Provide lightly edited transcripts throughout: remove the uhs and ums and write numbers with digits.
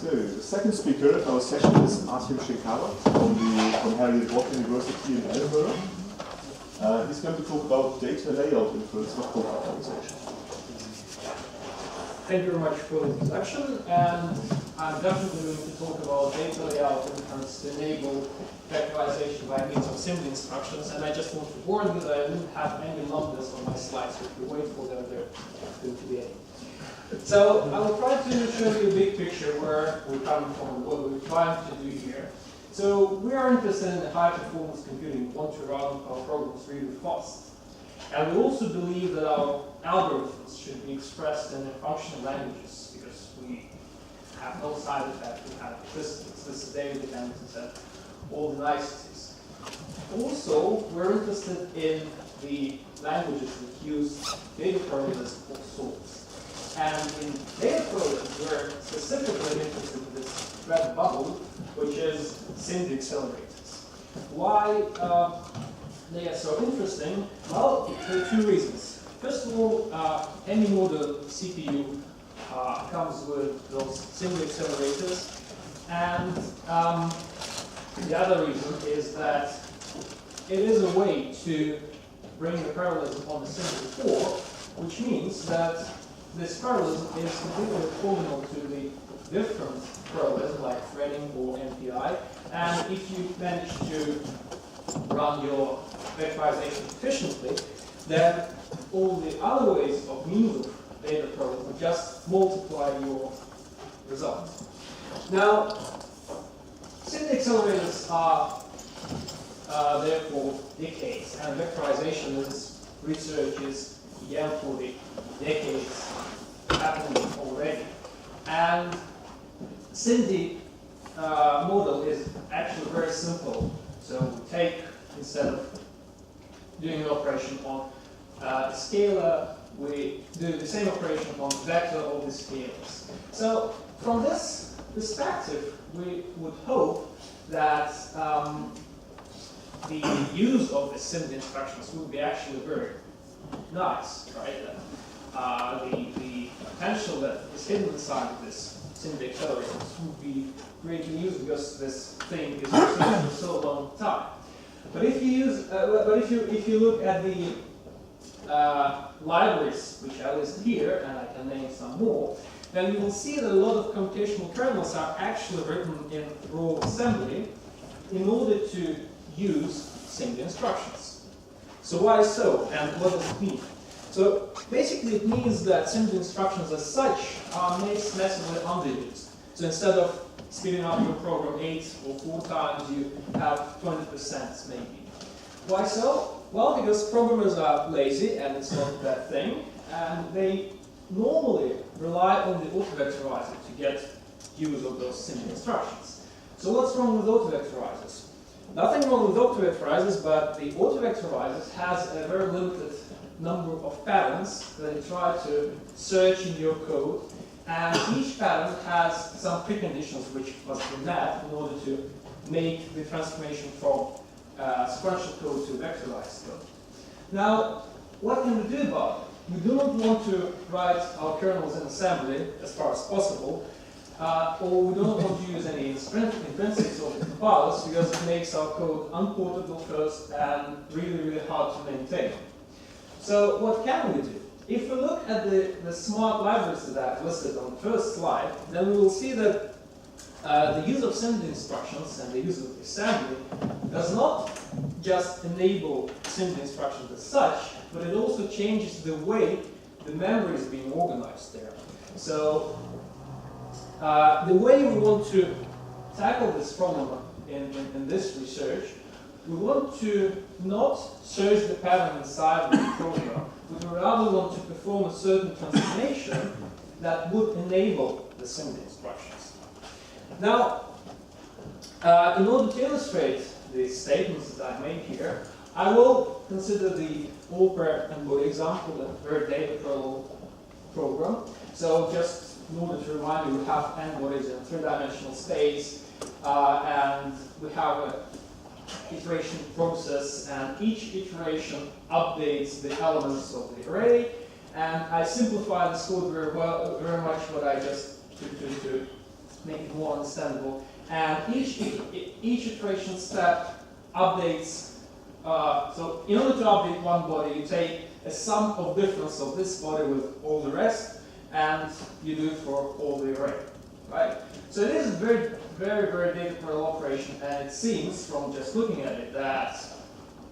Okay, the second speaker of our session is Artjoms Šinkarovs from Harriet Watt University in Edinburgh. He's going to talk about data layout inference for vectorization. Thank you very much for the introduction, and I'm definitely going to talk about data layout inference to enable vectorization by means of symbol instructions. And I just want to warn you that I don't have any numbers on my slides, so if you wait for them, they're going to be any. So I will try to show you a big picture where we're coming from and what we're trying to do here. So we are interested in high performance computing. We want to run our programs really fast. And we also believe that our algorithms should be expressed in functional languages because we have no side effect, we have persistence, this is data dependence, and all the niceties. Also, we're interested in the languages that use data parameters of sorts. And in data parameters, we're specifically interested in this red bubble, which is symbol accelerators. Why they are so interesting? Well, there are two reasons. First of all, any modern CPU comes with those symbol accelerators, and the other reason is that it is a way to bring the parallelism on the symbol 4, which means that this parallelism is completely orthogonal to the different parallelism like threading or MPI, and if you manage to run your vectorization efficiently, then all the other ways of means of data parallelism just multiply your results. Now, symbol accelerators are there for decades, and vectorization research is began for the decades happening already. And SIMD model is actually very simple. So we take, instead of doing an operation on a scalar, we do the same operation on vector of the scalars. So from this perspective, we would hope that the use of the SIMD instructions would be actually very nice, right? The potential that is hidden inside of this SIMD accelerators would be greatly used because this thing is used for so long time. But if you use, if you look at the libraries which I list here, and I can name some more, then you will see that a lot of computational kernels are actually written in raw assembly in order to use SIMD instructions. So why so, and what does it mean? So basically it means that SIMD instructions as such are massively underused. So instead of speeding up your program 8 or 4 times, you have 20% maybe. Why so? Well, because programmers are lazy, and it's not a bad thing, and they normally rely on the autovectorizer to get use of those SIMD instructions. So what's wrong with autovectorizers? Nothing wrong with autovectorizers, but the autovectorizers has a very limited number of patterns that you try to search in your code, and each pattern has some preconditions which must be met in order to make the transformation from sequential code to vectorized code. Now, what can we do about it? We do not want to write our kernels in assembly as far as possible, or we don't want to use any intrinsics of the compilers because it makes our code unportable first and really, really hard to maintain. So what can we do? If we look at the smart libraries that I've listed on the first slide, then we will see that the use of SIMD instructions and the use of assembly does not just enable SIMD instructions as such, but it also changes the way the memory is being organized there. So the way we want to tackle this problem in this research, we want to not search the pattern inside the program, but we rather want to perform a certain transformation that would enable the SIMD instructions. Now, in order to illustrate the statements that I made here, I will consider the all-pair n-body example, a very data parallel program. So just in order to remind you, we have n-bodies in 3-dimensional space, and we have a iteration process, and each iteration updates the elements of the array. And I simplify this code very much what I just to make it more understandable. And each iteration step updates. So in order to update one body, you take a sum of difference of this body with all the rest, and you do it for all the array, right? So it is a very, very, very data parallel operation, and it seems from just looking at it that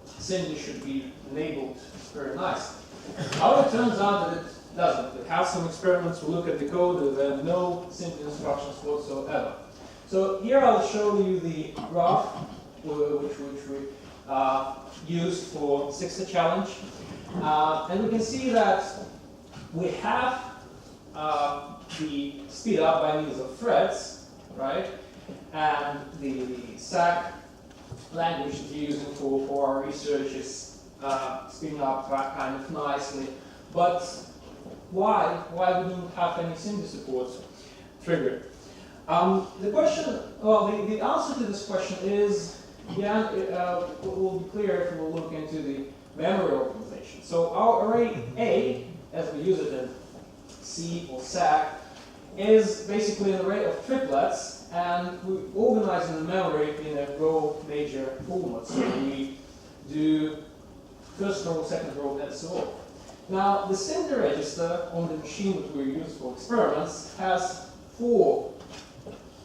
SIMD should be enabled very nicely. However, it turns out that it doesn't. We have some experiments, we look at the code, and there are no SIMD instructions whatsoever. So here I'll show you the graph which we used for 60 challenge. And we can see that we have the speed up by means of threads, right? And the SAC language that we're using for our research is speeding up kind of nicely. But why we don't have any SIMD support triggered? The question, well, the answer to this question is, yeah, it will be clear if we will look into the memory organization. So our array A, as we use it in C or SAC, is basically an array of triplets, and we organize in the memory in a row major format. So we do first row, second row, and so on. Now, the SIMD register on the machine that we use for experiments has 4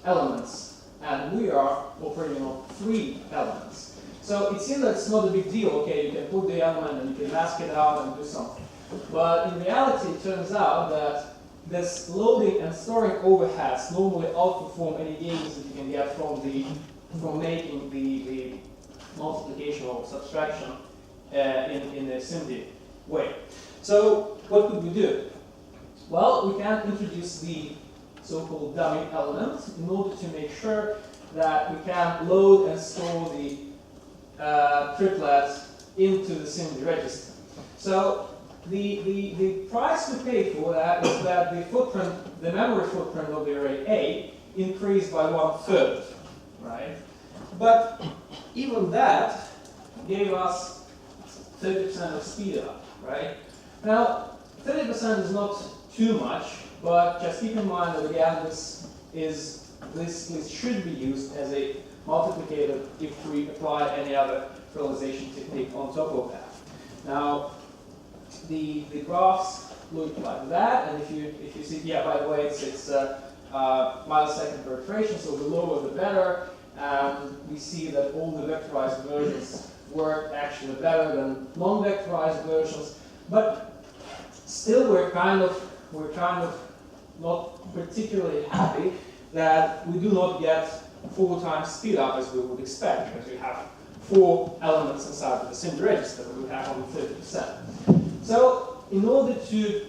elements, and we are operating on 3 elements. So it seems that it's not a big deal. Okay, you can put the element and you can mask it out and do something. But in reality, it turns out that this loading and storing overheads normally outperform any gains that you can get from making the multiplication or subtraction in a SIMD way. So what could we do? Well, we can introduce the so-called dummy element in order to make sure that we can load and store the triplet into the SIMD register. So the price we pay for that is that the memory footprint of the array A increased by 1/3, right? But even that gave us 30% of speed up, right? Now, 30% is not too much, but just keep in mind that again, this should be used as a multiplicator if we apply any other parallelization technique on top of that. Now, the graphs look like that, and if you see, yeah, by the way, it's millisecond per iteration, so the lower the better, and we see that all the vectorized versions work actually better than non-vectorized versions, but still we're kind of not particularly happy that we do not get 4 times speed up as we would expect, because we have 4 elements inside of the SIMD register, but we have only 30%. So in order to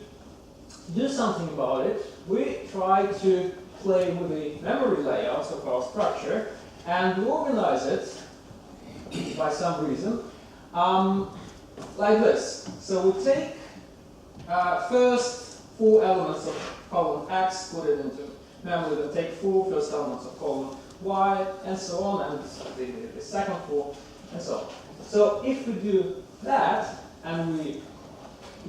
do something about it, we try to play with the memory layouts of our structure, and we organize it by some reason like this. So we take first 4 elements of column X, put it into memory, then take 4 first elements of column Y, and so on, and the second 4, and so on. So if we do that, and we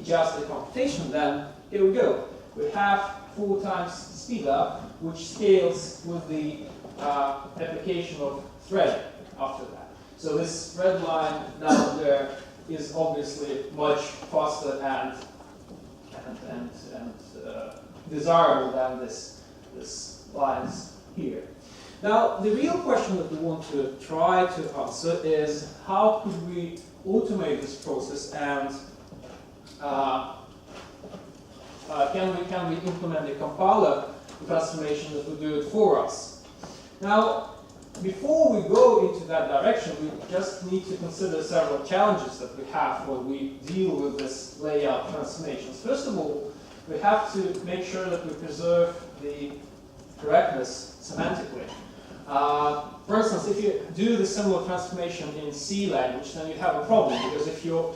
adjust the computation, then here we go. We have 4 times speed up, which scales with the application of thread after that. So this red line down there is obviously much faster and desirable than this lines here. Now, the real question that we want to try to answer is how could we automate this process, and can we implement a compiler transformation that will do it for us? Now, before we go into that direction, we just need to consider several challenges that we have when we deal with this layout transformations. First of all, we have to make sure that we preserve the correctness semantically. For instance, if you do the similar transformation in C language, then you have a problem, because if your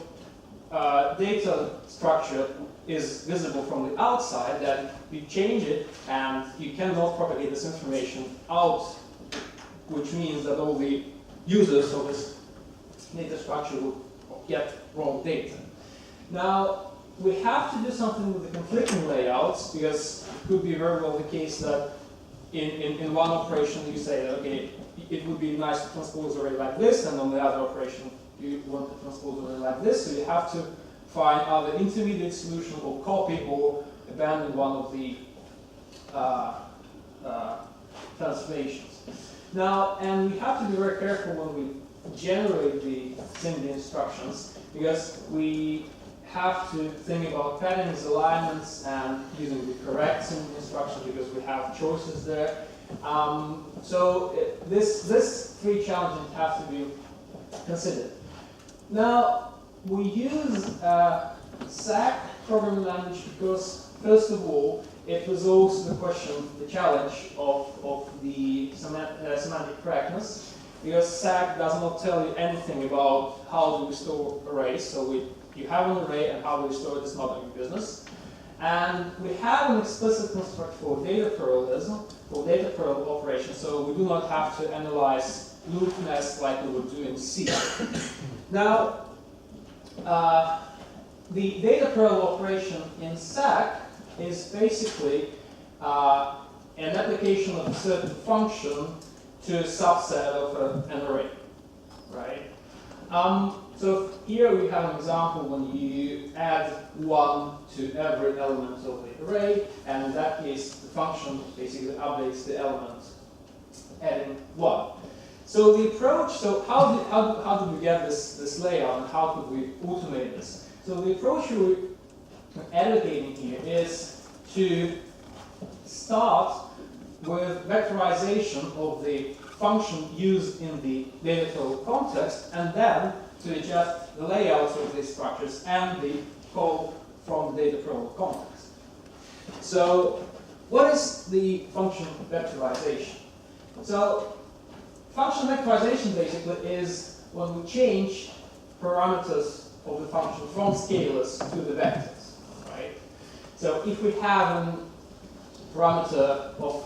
data structure is visible from the outside, then you change it and you cannot propagate this information out, which means that all the users of this data structure will get wrong data. Now, we have to do something with the conflicting layouts, because it could be very well the case that in one operation you say that, okay, it would be nice to transpose array like this, and on the other operation you want to transpose array like this, so you have to find either intermediate solution or copy or abandon one of the transformations. Now, and we have to be very careful when we generate the SIMD instructions, because we have to think about patterns, alignments, and using the correct SIMD instruction, because we have choices there. This three challenges have to be considered. Now, we use SAC programming language because, first of all, it resolves the question, the challenge of the semantic correctness, because SAC does not tell you anything about how do we store arrays. So you have an array, and how do we store it is not your business. And we have an explicit construct for data parallelism, for data parallel operation, so we do not have to analyze loop nests like we would do in C. Now, the data parallel operation in SAC is basically an application of a certain function to a subset of an array, right? So here we have an example when you add 1 to every element of the array, and in that case the function basically updates the element adding 1. So the approach, so how did we get this layout, and how could we automate this? So the approach we're advocating here is to start with vectorization of the function used in the data parallel context, and then to adjust the layouts of these structures and the call from the data parallel context. So what is the function vectorization? So function vectorization basically is when we change parameters of the function from scalars to the vectors, right? So if we have a parameter of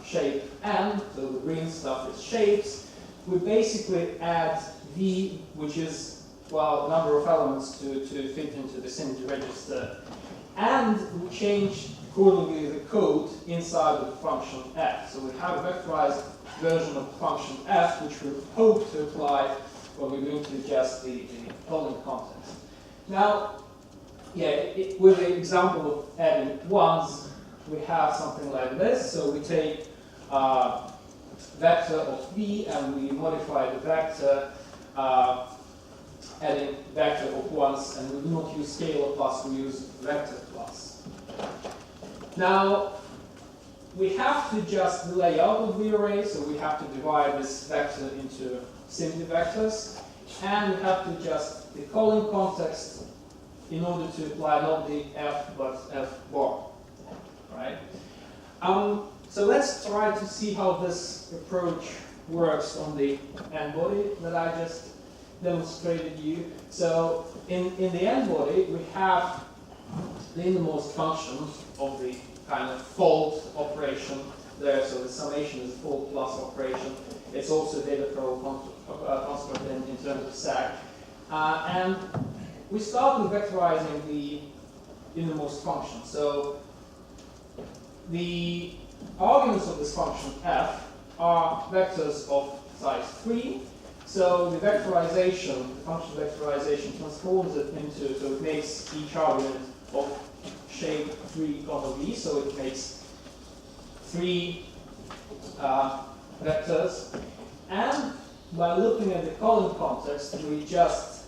shape n, so the green stuff is shapes, we basically add v, which is, well, number of elements to fit into the SIMD register, and we change accordingly the code inside of the function f. So we have a vectorized version of the function f, which we hope to apply when we're going to adjust the calling context. Now, with the example of adding ones, we have something like this. So we take vector of v and we modify the vector adding vector of ones, and we do not use scalar plus, we use vector plus. Now, we have to adjust the layout of the array, so we have to divide this vector into SIMD vectors, and we have to adjust the calling context in order to apply not the f but f bar, right? So let's try to see how this approach works on the n-body that I just demonstrated you. So in the n-body, we have the innermost function of the kind of fold operation there. So the summation is a fold plus operation. It's also a data parallel construct in terms of SAC. And we start with vectorizing the innermost function. So the arguments of this function f are vectors of size 3. So the vectorization, the function vectorization transforms it into, so it makes each argument of shape 3, v, so it makes 3 vectors. And by looking at the calling context, we adjust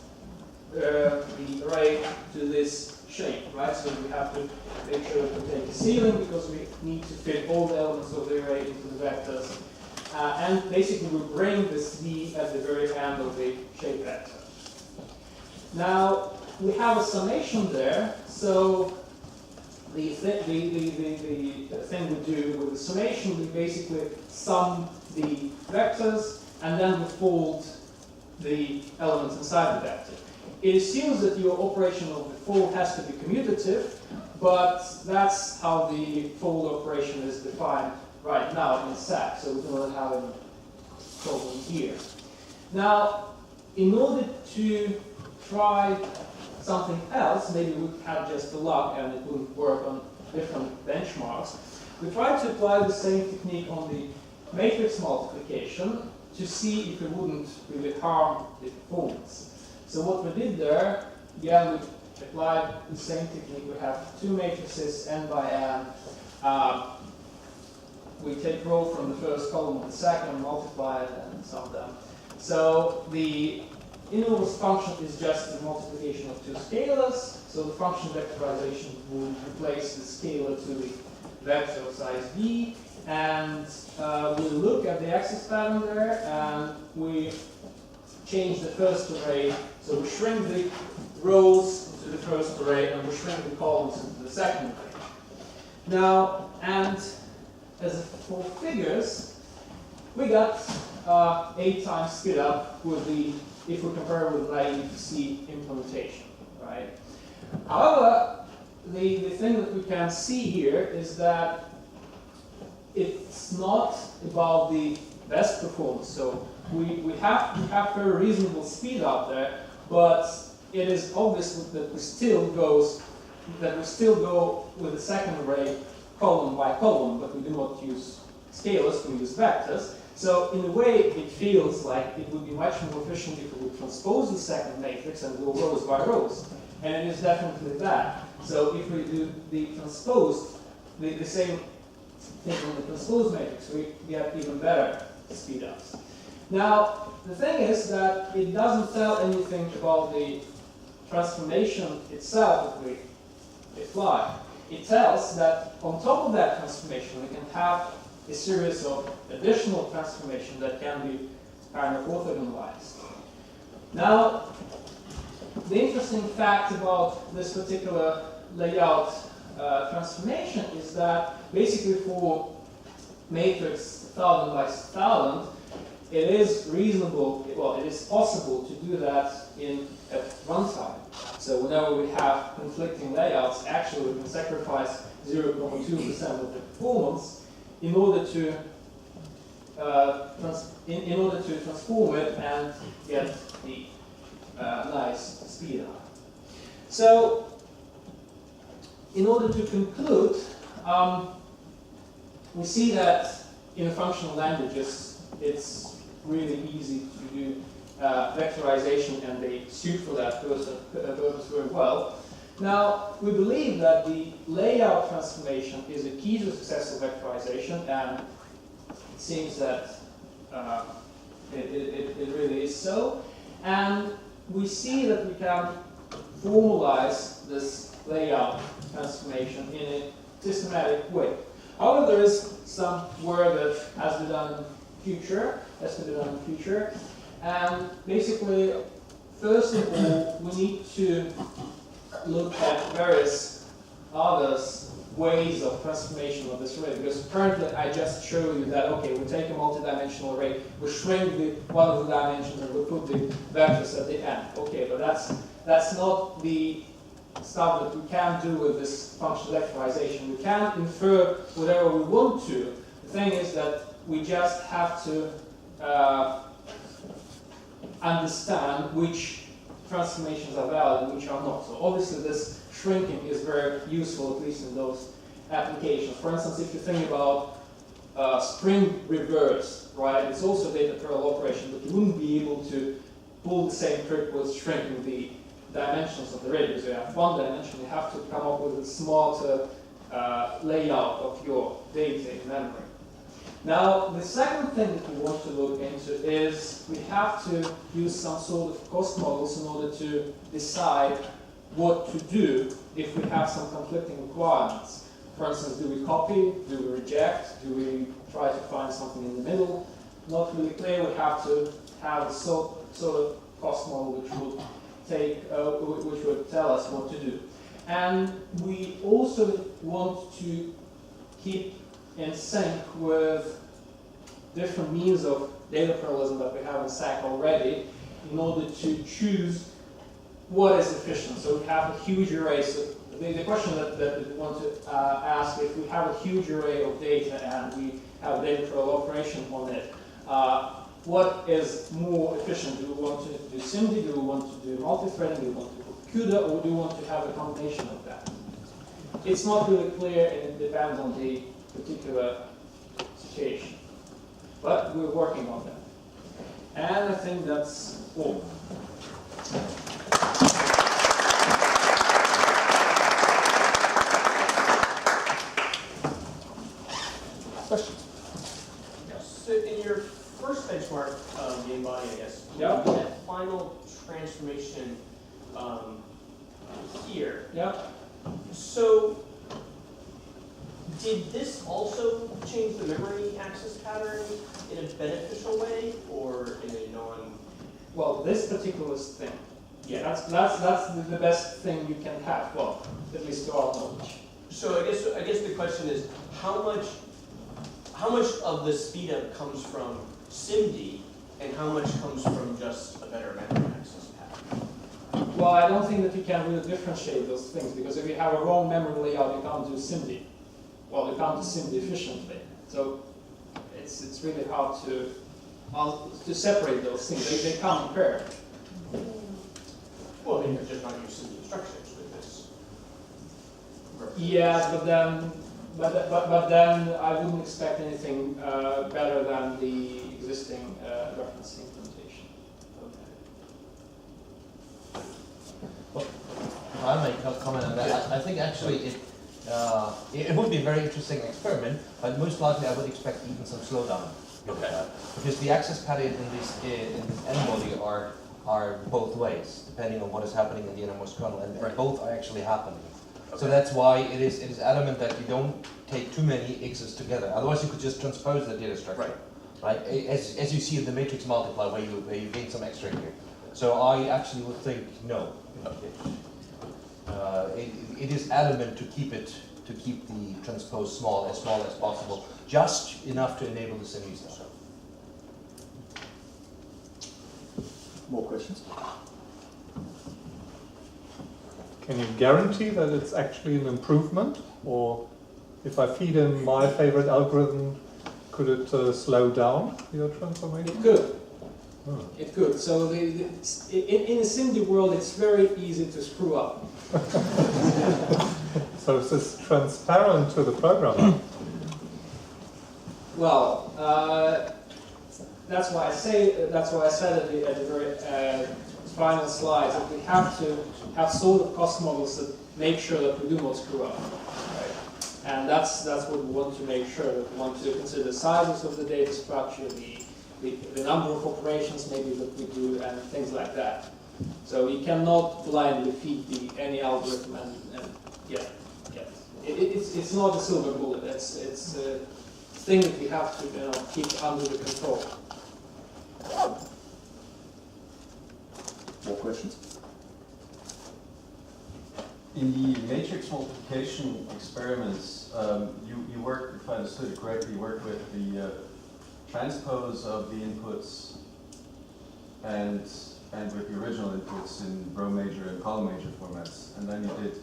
the array to this shape, right? So we have to make sure to take a ceiling because we need to fit all the elements of the array into the vectors. And basically we bring this v at the very end of the shape vector. Now we have a summation there, so the thing we do with the summation, we basically sum the vectors and then we fold the elements inside the vector. It assumes that your operation of the fold has to be commutative, but that's how the fold operation is defined right now in SAC, so we do not have any problem here. Now, in order to try something else, maybe we had just the luck and it wouldn't work on different benchmarks, we tried to apply the same technique on the matrix multiplication to see if it wouldn't really harm the performance. So what we did there, again, we applied the same technique. We have two matrices, n by n. We take row from the first column of the second, multiply it, and sum them. So the inverse function is just the multiplication of two scalars. So the function vectorization will replace the scalar to the vector of size v. And we look at the axis pattern there, and we change the first array. So we shrink the rows into the first array, and we shrink the columns into the second array. Now, and as for figures, we got 8 times speed up with the, if we compare with naive C implementation, right? However, the thing that we can see here is that it's not about the best performance. So we have very reasonable speed up there, but it is obvious that we still go with the second array column by column, but we do not use scalars, we use vectors. So in a way, it feels like it would be much more efficient if we would transpose the second matrix and go rows by rows. And it is definitely that. So if we do the transposed, the same thing on the transposed matrix, we get even better speed ups. Now, the thing is that it doesn't tell anything about the transformation itself that we apply. It tells that on top of that transformation, we can have a series of additional transformations that can be kind of orthogonalized. Now, the interesting fact about this particular layout transformation is that basically for matrix 1000 by 1000, it is reasonable, well, it is possible to do that at runtime. So whenever we have conflicting layouts, actually we can sacrifice 0.2% of the performance in order to transform it and get the nice speed up. So in order to conclude, we see that in functional languages it's really easy to do vectorization, and they suit for that purpose very well. Now, we believe that the layout transformation is a key to successful vectorization, and it seems that it really is so. And we see that we can formalize this layout transformation in a systematic way. However, there is some work that has to be done in the future, and basically, first of all, we need to look at various other ways of transformation of this array, because currently I just show you that, okay, we take a multidimensional array, we shrink one of the dimensions, and we put the vectors at the end. Okay, but that's not the stuff that we can do with this functional vectorization. We can infer whatever we want to. The thing is that we just have to understand which transformations are valid and which are not. So obviously this shrinking is very useful, at least in those applications. For instance, if you think about string reverse, right, it's also a data parallel operation, but you wouldn't be able to pull the same trick with shrinking the dimensions of the array, because you have one dimension, you have to come up with a smarter layout of your data in memory. Now, the second thing that we want to look into is we have to use some sort of cost models in order to decide what to do if we have some conflicting requirements. For instance, do we copy, do we reject, do we try to find something in the middle? Not really clear. We have to have a sort of cost model which would tell us what to do. And we also want to keep in sync with different means of data parallelism that we have in SAC already in order to choose what is efficient. So we have a huge array. So the question that we want to ask, if we have a huge array of data and we have a data parallel operation on it, what is more efficient? Do we want to do SIMD? Do we want to do multi-threading? Do we want to do CUDA? Or do we want to have a combination of that? It's not really clear, and it depends on the particular situation. But we're working on that. And I think that's all. Questions? So in your first benchmark, the embody, I guess, Yeah. that final transformation here. Yeah. So did this also change the memory access pattern in a beneficial way or in a non? Well, this particular thing. Yeah. That's the best thing you can have. Well, at least to our knowledge. So I guess the question is how much of the speed up comes from SIMD and how much comes from just a better memory access pattern? Well, I don't think that you can really differentiate those things because if you have a wrong memory layout, you can't do SIMD. Well, you can't do SIMD efficiently. So it's really hard to separate those things. They come in pair. Well, I mean, you're just not use SIMD instructions with this. Yeah, but then I wouldn't expect anything better than the existing reference implementation. Okay. If I may comment on that, I think actually it would be a very interesting experiment, but most likely I would expect even some slowdown. Okay. Because the access pattern in this n-body are both ways, depending on what is happening in the innermost kernel, and both are actually happening. Okay. So that's why it is adamant that you don't take too many x's together. Otherwise, you could just transpose the data structure. Right. As you see in the matrix multiply, where you gain some extra here. So I actually would think no. It is adamant to keep the transpose small as possible, just enough to enable the SIMD stuff. More questions? Can you guarantee that it's actually an improvement? Or if I feed in my favorite algorithm, could it slow down your transformation? It could. Oh. It could. So in a SIMD world, it's very easy to screw up. So is this transparent to the programmer? Well, that's why I said at the very final slides that we have to have sort of cost models that make sure that we do not screw up. Right? And that's what we want to make sure. That we want to consider the sizes of the data structure, the number of operations maybe that we do, and things like that. So you cannot blindly feed any algorithm and get. It's not a silver bullet. It's a thing that we have to keep under the control. More questions? In the matrix multiplication experiments, you worked, if I understood it correctly, you worked with the transpose of the inputs and with the original inputs in row major and column major formats, and then you did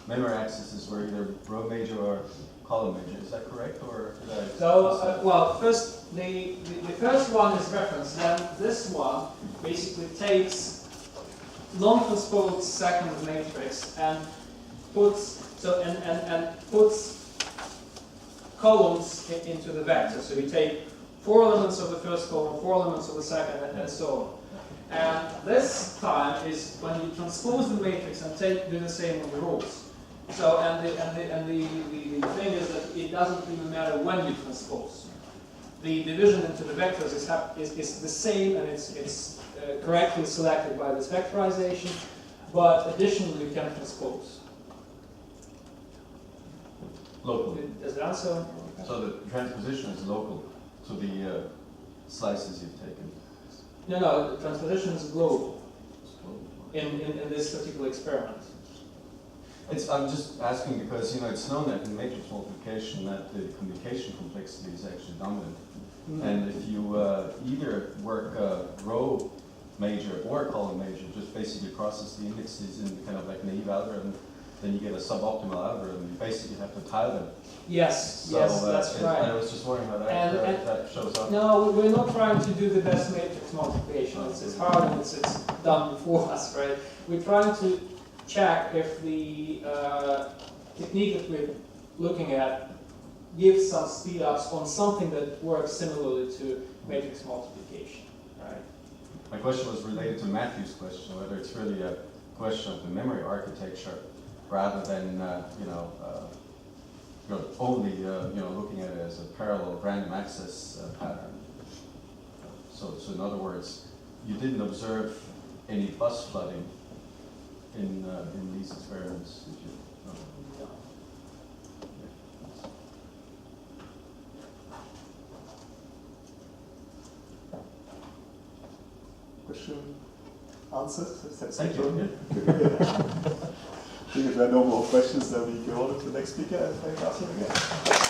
memory accesses were either row major or column major. Is that correct, or did I? So, well, first the first one is reference. Then this one basically takes non-transposed second matrix and puts puts columns into the vector. So we take 4 elements of the first column, 4 elements of the second, and so on. And this time is when you transpose the matrix and do the same on the rows. So and the thing is that it doesn't even matter when you transpose. The division into the vectors is the same, and it's correctly selected by this vectorization, but additionally you can transpose. Local. Does that answer? So the transposition is local to the slices you've taken. No, the transposition is global in this particular experiment. I'm just asking because it's known that in matrix multiplication that the communication complexity is actually dominant. Mm-hmm. And if you either work row major or column major, just basically process the indexes in kind of like naive algorithm, then you get a suboptimal algorithm. You basically have to tile them. Yes, So, yes, that's right. I was just wondering how that shows up. No, we're not trying to do the best matrix multiplication. It's hard and it's done before us, right? We're trying to check if the technique that we're looking at give some speed ups on something that works similarly to matrix multiplication, right? My question was related to Matthew's question, whether it's really a question of the memory architecture rather than only looking at it as a parallel random access pattern. So in other words, you didn't observe any bus flooding in these experiments, did you? No. Question answered? Thank you. I think if there are no more questions, then we go on to the next speaker and thank Artjom again.